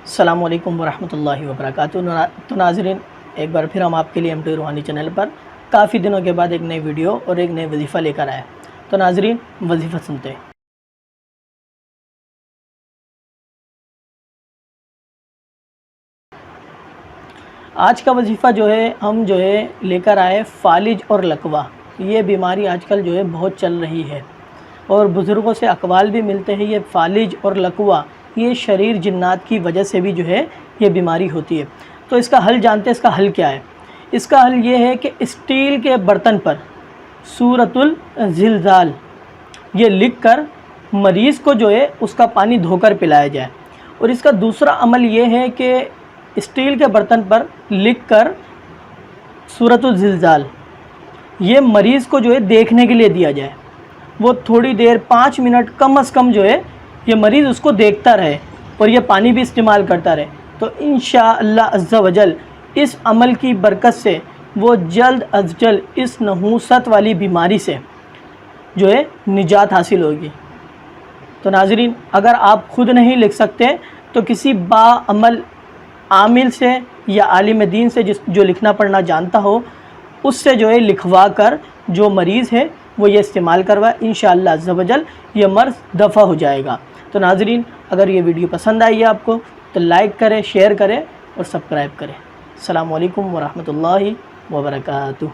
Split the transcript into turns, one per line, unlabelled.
السلام علیکم ورحمۃ اللہ وبرکاتہ۔ تو ناظرین، ایک بار پھر ہم آپ کے لیے ایم ٹی روحانی چینل پر کافی دنوں کے بعد ایک نئی ویڈیو اور ایک نئی وظیفہ لے کر آئے۔ تو ناظرین، وظیفہ سنتے ہیں۔ آج کا وظیفہ ہم لے کر آئے فالج اور لقوہ۔ یہ بیماری آج کل بہت چل رہی ہے اور بزرگوں سے اقوال بھی ملتے ہیں۔ یہ فالج اور لقوہ یہ شریر جنات کی وجہ سے بھی یہ بیماری ہوتی ہے۔ تو اس کا حل جانتے ہیں، اس کا حل کیا ہے؟ اس کا حل یہ ہے کہ اسٹیل کے برتن پر سورۃ الزلزال یہ لکھ کر مریض کو اس کا پانی دھو کر پلایا جائے۔ اور اس کا دوسرا عمل یہ ہے کہ اسٹیل کے برتن پر لکھ کر سورۃ الزلزال یہ مریض کو دیکھنے کے لیے دیا جائے۔ وہ تھوڑی دیر 5 منٹ کم از کم یہ مریض اس کو دیکھتا رہے اور یہ پانی بھی استعمال کرتا رہے۔ تو انشاءاللہ عز و جل اس عمل کی برکت سے وہ جلد از جلد اس نحوست والی بیماری سے نجات حاصل ہوگی۔ تو ناظرین، اگر آپ خود نہیں لکھ سکتے تو کسی باعمل عامل سے یا عالم دین سے جو لکھنا پڑھنا جانتا ہو اس سے لکھوا کر جو مریض ہے وہ یہ استعمال کروائے۔ انشاءاللہ عز و جل یہ مرض دفع ہو جائے گا۔ تو ناظرین، اگر یہ ویڈیو پسند آئی ہے آپ کو تو لائک کریں، شیئر کریں اور سبسکرائب کریں۔ السلام علیکم ورحمۃ اللہ وبرکاتہ۔